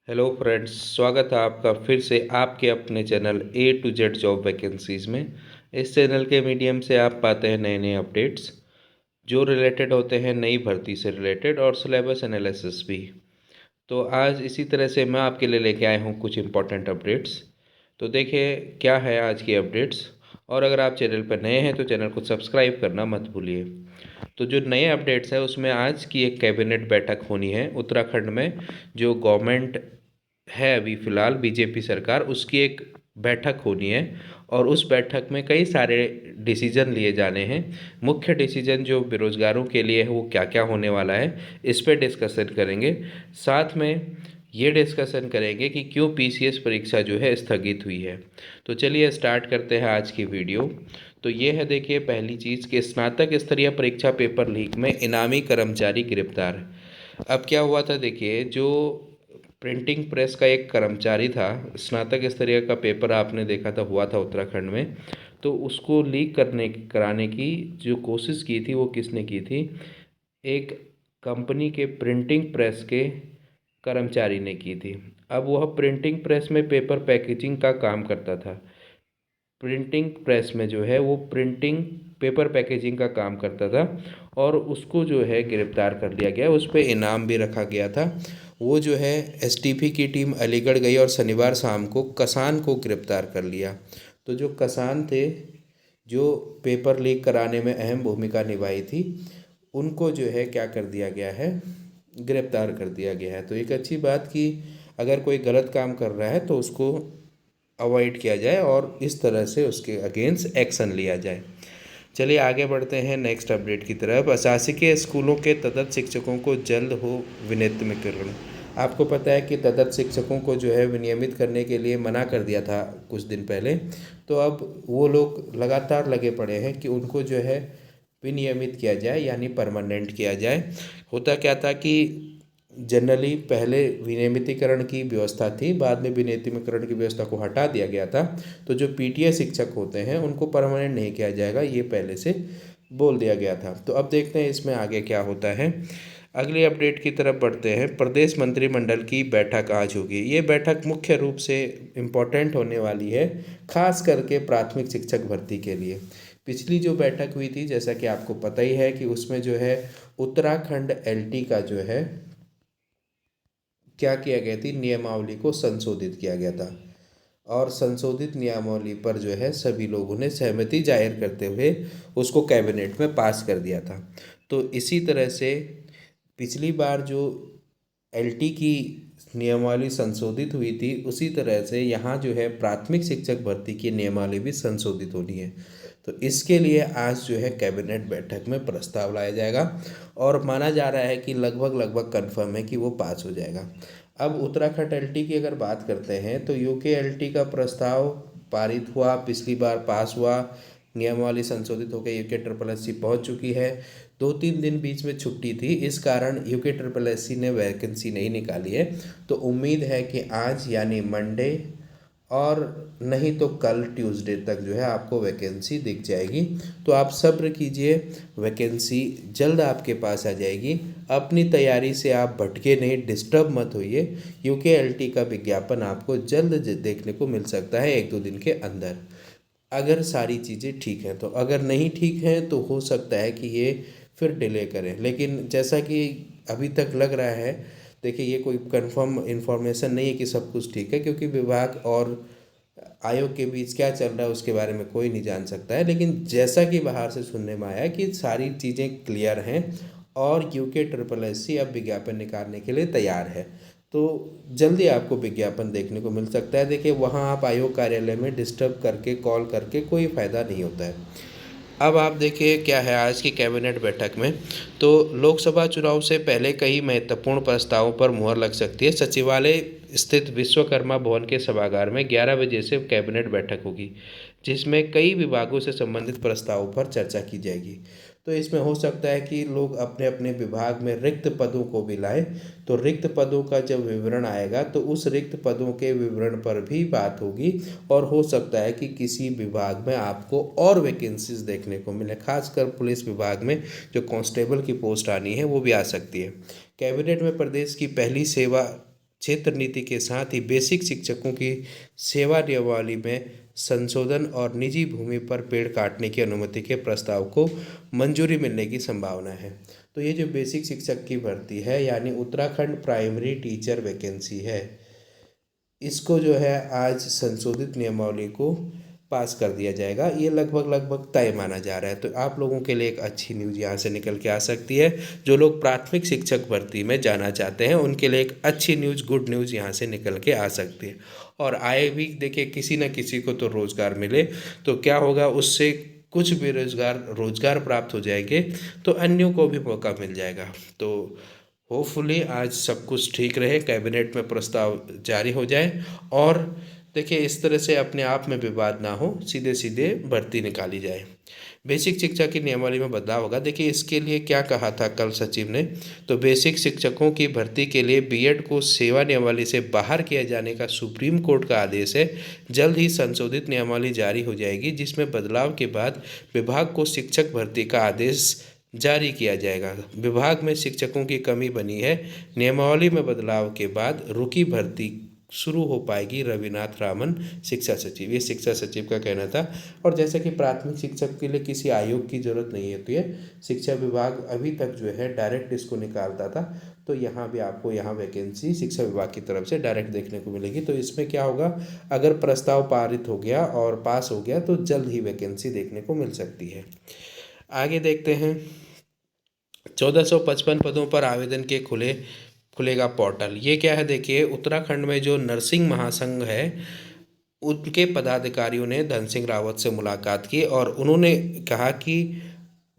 Hello friends, स्वागत है आपका फिर से आपके अपने channel A to Z job vacancies में। इस चैनल के मीडियम से आप पाते हैं नए नए अपडेट्स जो रिलेटेड होते हैं नई भर्ती से रिलेटेड और सिलेबस एनालिसिस भी। तो आज इसी तरह से मैं आपके लिए लेके आया हूँ कुछ इंपॉर्टेंट अपडेट्स। तो देखिए क्या है आज की अपडेट्स। और अगर आप चैनल पर नए हैं तो चैनल को सब्सक्राइब करना मत भूलिए। तो जो नए अपडेट्स है उसमें आज की एक कैबिनेट बैठक होनी है उत्तराखंड में। जो गवर्नमेंट है अभी फ़िलहाल बीजेपी सरकार, उसकी एक बैठक होनी है और उस बैठक में कई सारे डिसीजन लिए जाने हैं। मुख्य डिसीजन जो बेरोज़गारों के लिए है वो क्या क्या होने वाला है, इस पर डिस्कशन करेंगे। साथ में ये डिस्कशन करेंगे कि क्यों पीसीएस परीक्षा जो है स्थगित हुई है। तो चलिए स्टार्ट करते हैं आज की वीडियो। तो ये है, देखिए पहली चीज़ कि स्नातक स्तरीय परीक्षा पेपर लीक में इनामी कर्मचारी गिरफ्तार। अब क्या हुआ था, देखिए जो प्रिंटिंग प्रेस का एक कर्मचारी था, स्नातक स्तरीय का पेपर आपने देखा था हुआ था उत्तराखंड में। तो उसको लीक कराने की जो कोशिश की थी वो किसने की थी, एक कंपनी के प्रिंटिंग प्रेस के कर्मचारी ने की थी। अब वह प्रिंटिंग प्रेस में पेपर पैकेजिंग का काम करता था। प्रिंटिंग प्रेस में जो है वो प्रिंटिंग पेपर पैकेजिंग का काम करता था और उसको जो है गिरफ्तार कर लिया गया। उस पर इनाम भी रखा गया था। वो जो है एसटीपी की टीम अलीगढ़ गई और शनिवार शाम को कसान को गिरफ्तार कर लिया। तो जो कसान थे, जो पेपर लीक कराने में अहम भूमिका निभाई थी, उनको जो है क्या कर दिया गया है, गिरफ्तार कर दिया गया है। तो एक अच्छी बात कि अगर कोई गलत काम कर रहा है तो उसको अवॉइड किया जाए और इस तरह से उसके अगेंस्ट एक्शन लिया जाए। चलिए आगे बढ़ते हैं नेक्स्ट अपडेट की तरफ। अशासकीय स्कूलों के तदर्थ शिक्षकों को जल्द हो विनियमितीकरण। आपको पता है कि तदर्थ शिक्षकों को जो है विनियमित करने के लिए मना कर दिया था कुछ दिन पहले। तो अब वो लोग लगातार लगे पड़े हैं कि उनको जो है विनियमित किया जाए, यानी परमानेंट किया जाए। होता क्या था कि जनरली पहले विनियमितीकरण की व्यवस्था थी, बाद में विनियमितीकरण की व्यवस्था को हटा दिया गया था। तो जो पीटीए शिक्षक होते हैं उनको परमानेंट नहीं किया जाएगा, ये पहले से बोल दिया गया था। तो अब देखते हैं इसमें आगे क्या होता है। अगली अपडेट की तरफ बढ़ते हैं। प्रदेश मंत्रिमंडल की बैठक आज होगी। ये बैठक मुख्य रूप से इम्पोर्टेंट होने वाली है, खास करके प्राथमिक शिक्षक भर्ती के लिए। पिछली जो बैठक हुई थी, जैसा कि आपको पता ही है कि उसमें जो है उत्तराखंड एलटी का जो है क्या किया गया थी, नियमावली को संशोधित किया गया था। और संशोधित नियमावली पर जो है सभी लोगों ने सहमति जाहिर करते हुए उसको कैबिनेट में पास कर दिया था। तो इसी तरह से पिछली बार जो एलटी की नियमावली संशोधित हुई थी, उसी तरह से यहाँ जो है प्राथमिक शिक्षक भर्ती की नियमावली भी संशोधित होनी है। तो इसके लिए आज जो है कैबिनेट बैठक में प्रस्ताव लाया जाएगा और माना जा रहा है कि लगभग लगभग कन्फर्म है कि वो पास हो जाएगा। अब उत्तराखंड एलटी की अगर बात करते हैं तो यूके एलटी का प्रस्ताव पारित हुआ, पिछली बार पास हुआ, नियमावली संशोधित होकर यूके ट्रिपल एस सी पहुँच चुकी है। 2-3 दिन बीच में छुट्टी थी, इस कारण यूके ट्रिपल एस सी ने वैकेंसी नहीं निकाली है। तो उम्मीद है कि आज यानी मंडे और नहीं तो कल ट्यूसडे तक जो है आपको वैकेंसी दिख जाएगी। तो आप सब्र कीजिए, वैकेंसी जल्द आपके पास आ जाएगी। अपनी तैयारी से आप भटके नहीं, डिस्टर्ब मत होइए। यूके एलटी का विज्ञापन आपको जल्द देखने को मिल सकता है 1-2 दिन के अंदर, अगर सारी चीज़ें ठीक हैं। तो अगर नहीं ठीक हैं तो हो सकता है कि ये फिर डिले करें, लेकिन जैसा कि अभी तक लग रहा है, देखिए ये कोई कंफर्म इन्फॉर्मेशन नहीं है कि सब कुछ ठीक है, क्योंकि विभाग और आयोग के बीच क्या चल रहा है उसके बारे में कोई नहीं जान सकता है। लेकिन जैसा कि बाहर से सुनने में आया कि सारी चीज़ें क्लियर हैं और यूके ट्रिपल एस सी अब विज्ञापन निकालने के लिए तैयार है। तो जल्दी आपको विज्ञापन देखने को मिल सकता है। देखिए वहाँ आप आयोग कार्यालय में डिस्टर्ब करके कॉल करके कोई फ़ायदा नहीं होता है। अब आप देखिए क्या है आज की कैबिनेट बैठक में। तो लोकसभा चुनाव से पहले कई महत्वपूर्ण प्रस्तावों पर मुहर लग सकती है। सचिवालय स्थित विश्वकर्मा भवन के सभागार में 11 बजे से कैबिनेट बैठक होगी, जिसमें कई विभागों से संबंधित प्रस्तावों पर चर्चा की जाएगी। तो इसमें हो सकता है कि लोग अपने अपने विभाग में रिक्त पदों को भी लाएं। तो रिक्त पदों का जब विवरण आएगा तो उस रिक्त पदों के विवरण पर भी बात होगी और हो सकता है कि किसी विभाग में आपको और वैकेंसीज देखने को मिले, खासकर पुलिस विभाग में जो कांस्टेबल की पोस्ट आनी है वो भी आ सकती है। कैबिनेट में प्रदेश की पहली सेवा क्षेत्र नीति के साथ ही बेसिक शिक्षकों की सेवा नियमावली में संशोधन और निजी भूमि पर पेड़ काटने की अनुमति के प्रस्ताव को मंजूरी मिलने की संभावना है। तो ये जो बेसिक शिक्षक की भर्ती है यानी उत्तराखंड प्राइमरी टीचर वैकेंसी है, इसको जो है आज संशोधित नियमावली को पास कर दिया जाएगा। ये लगभग तय माना जा रहा है। तो आप लोगों के लिए एक अच्छी न्यूज़ यहाँ से निकल के आ सकती है। जो लोग प्राथमिक शिक्षक भर्ती में जाना चाहते हैं उनके लिए एक अच्छी न्यूज़, गुड न्यूज़ यहाँ से निकल के आ सकती है। और आए भी देखिए, किसी न किसी को तो रोज़गार मिले तो क्या होगा, उससे कुछ बेरोजगार रोजगार प्राप्त हो जाएंगे तो अन्यों को भी मौका मिल जाएगा। तो होपफुली आज सब कुछ ठीक रहे, कैबिनेट में प्रस्ताव जारी हो जाए और देखिए इस तरह से अपने आप में विवाद ना हो, सीधे सीधे भर्ती निकाली जाए। बेसिक शिक्षा की नियमावली में बदलाव होगा। देखिए इसके लिए क्या कहा था कल सचिव ने, तो बेसिक शिक्षकों की भर्ती के लिए बीएड को सेवा नियमावली से बाहर किया जाने का सुप्रीम कोर्ट का आदेश है। जल्द ही संशोधित नियमावली जारी हो जाएगी जिसमें बदलाव के बाद विभाग को शिक्षक भर्ती का आदेश जारी किया जाएगा। विभाग में शिक्षकों की कमी बनी है। नियमावली में बदलाव के बाद रुकी भर्ती शुरू हो पाएगी, रविनाथ रामन शिक्षा सचिव, ये शिक्षा सचिव का कहना था। और जैसे कि प्राथमिक शिक्षक के लिए किसी आयोग की जरूरत नहीं होती है, शिक्षा विभाग अभी तक जो है डायरेक्ट इसको निकालता था, तो यहाँ भी आपको यहाँ वैकेंसी शिक्षा विभाग की तरफ से डायरेक्ट देखने को मिलेगी। तो इसमें क्या होगा, अगर प्रस्ताव पारित हो गया और पास हो गया तो जल्द ही वैकेंसी देखने को मिल सकती है। आगे देखते हैं, 1455 पदों पर आवेदन के खुलेगा पोर्टल। ये क्या है, देखिए उत्तराखंड में जो नर्सिंग महासंघ है उनके पदाधिकारियों ने धन सिंह रावत से मुलाकात की और उन्होंने कहा कि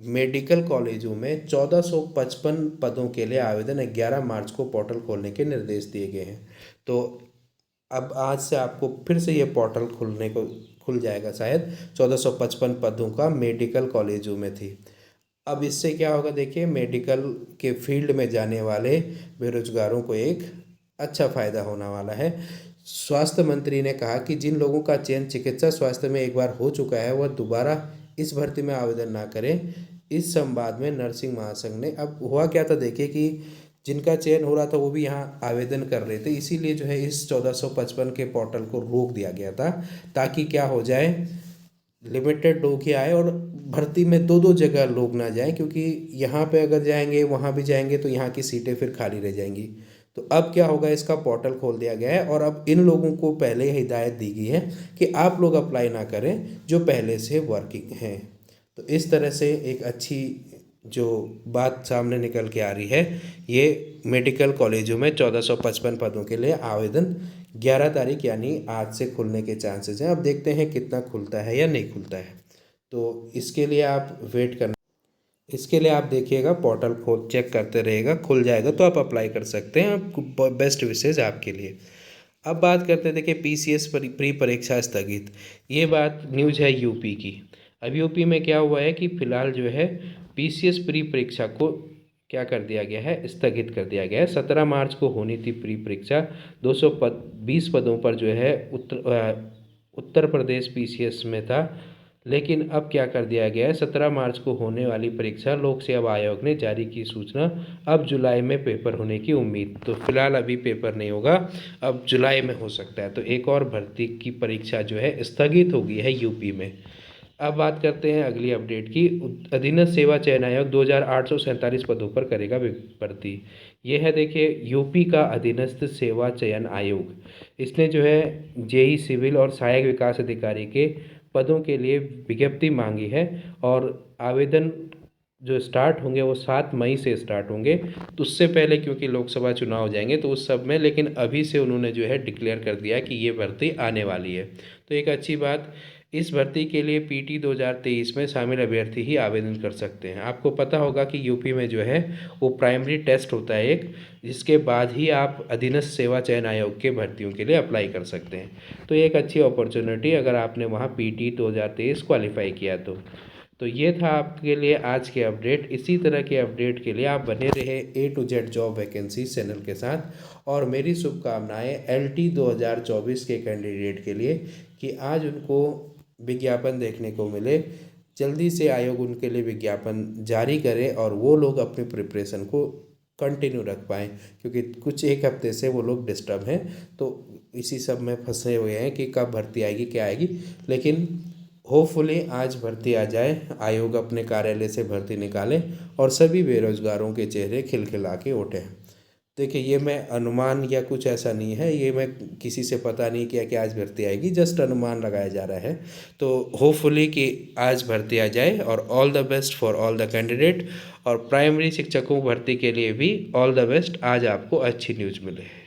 मेडिकल कॉलेजों में 1455 पदों के लिए आवेदन 11 मार्च को पोर्टल खोलने के निर्देश दिए गए हैं। तो अब आज से आपको फिर से ये पोर्टल खुल जाएगा शायद। 1455 पदों का मेडिकल कॉलेजों में थी। अब इससे क्या होगा, देखिए मेडिकल के फील्ड में जाने वाले बेरोजगारों को एक अच्छा फायदा होने वाला है। स्वास्थ्य मंत्री ने कहा कि जिन लोगों का चयन चिकित्सा स्वास्थ्य में एक बार हो चुका है वह दोबारा इस भर्ती में आवेदन ना करें। इस संवाद में नर्सिंग महासंघ ने, अब हुआ क्या था देखिए कि जिनका चयन हो रहा था वो भी यहाँ आवेदन कर रहे थे, इसीलिए जो है इस 1455 के पोर्टल को रोक दिया गया था ताकि क्या हो जाए, लिमिटेड लोग ही आए और भर्ती में दो दो जगह लोग ना जाएं, क्योंकि यहाँ पे अगर जाएंगे वहाँ भी जाएंगे तो यहाँ की सीटें फिर खाली रह जाएंगी। तो अब क्या होगा, इसका पोर्टल खोल दिया गया है और अब इन लोगों को पहले हिदायत दी गई है कि आप लोग अप्लाई ना करें जो पहले से वर्किंग हैं। तो इस तरह से एक अच्छी जो बात सामने निकल के आ रही है, ये मेडिकल कॉलेजों में 1455 पदों के लिए आवेदन 11 तारीख यानी आज से खुलने के चांसेस हैं। अब देखते हैं कितना खुलता है या नहीं खुलता है। तो इसके लिए आप वेट करना, इसके लिए आप देखिएगा पोर्टल खोल चेक करते रहिएगा, खुल जाएगा तो आप अप्लाई कर सकते हैं। आप बेस्ट विशेज आपके लिए। अब बात करते हैं, देखिए पीसीएस प्री परीक्षा स्थगित, ये बात न्यूज़ है यूपी की। अब यूपी में क्या हुआ है कि फिलहाल जो है पीसीएस प्री परीक्षा को क्या कर दिया गया है, स्थगित कर दिया गया है। 17 मार्च को होनी थी प्री परीक्षा, 220 पदों पर जो है उत्तर प्रदेश पीसीएस में था, लेकिन अब क्या कर दिया गया है, 17 मार्च को होने वाली परीक्षा लोक सेवा आयोग ने जारी की सूचना, अब जुलाई में पेपर होने की उम्मीद। तो फिलहाल अभी पेपर नहीं होगा, अब जुलाई में हो सकता है। तो एक और भर्ती की परीक्षा जो है स्थगित हो गई है यूपी में। अब बात करते हैं अगली अपडेट की। अधीनस्थ सेवा चयन आयोग 2847 पदों पर करेगा भर्ती। ये है देखिए यूपी का अधीनस्थ सेवा चयन आयोग, इसने जो है जेई सिविल और सहायक विकास अधिकारी के पदों के लिए विज्ञप्ति मांगी है और आवेदन जो स्टार्ट होंगे वो 7 मई से स्टार्ट होंगे। तो उससे पहले क्योंकि लोकसभा चुनाव हो जाएंगे तो उस सब में, लेकिन अभी से उन्होंने जो है डिक्लेयर कर दिया कि ये भर्ती आने वाली है। तो एक अच्छी बात, इस भर्ती के लिए पीटी 2023 में शामिल अभ्यर्थी ही आवेदन कर सकते हैं। आपको पता होगा कि यूपी में जो है वो प्राइमरी टेस्ट होता है एक, जिसके बाद ही आप अधीनस्थ सेवा चयन आयोग के भर्तियों के लिए अप्लाई कर सकते हैं। तो ये एक अच्छी अपॉर्चुनिटी अगर आपने वहाँ पीटी 2023 क्वालिफाई किया तो ये था आपके लिए आज के अपडेट। इसी तरह के अपडेट के लिए आप बने रहे A to Z job vacancy channel के साथ। और मेरी शुभकामनाएं LT 2024 के कैंडिडेट के लिए कि आज उनको विज्ञापन देखने को मिले, जल्दी से आयोग उनके लिए विज्ञापन जारी करे और वो लोग अपनी प्रिपरेशन को कंटिन्यू रख पाएँ, क्योंकि कुछ एक हफ्ते से वो लोग डिस्टर्ब हैं, तो इसी सब में फंसे हुए हैं कि कब भर्ती आएगी, क्या आएगी। लेकिन होपफुली आज भर्ती आ जाए, आयोग अपने कार्यालय से भर्ती निकाले और सभी बेरोजगारों के चेहरे खिलखिला के उठें। देखिए, ये मैं अनुमान या कुछ ऐसा नहीं है, ये मैं किसी से पता नहीं किया कि आज भर्ती आएगी, जस्ट अनुमान लगाया जा रहा है। तो होपफुली कि आज भर्ती आ जाए, और all the best for all the candidate. और प्राइमरी शिक्षकों भर्ती के लिए भी ऑल द बेस्ट, आज आपको अच्छी न्यूज़ मिले।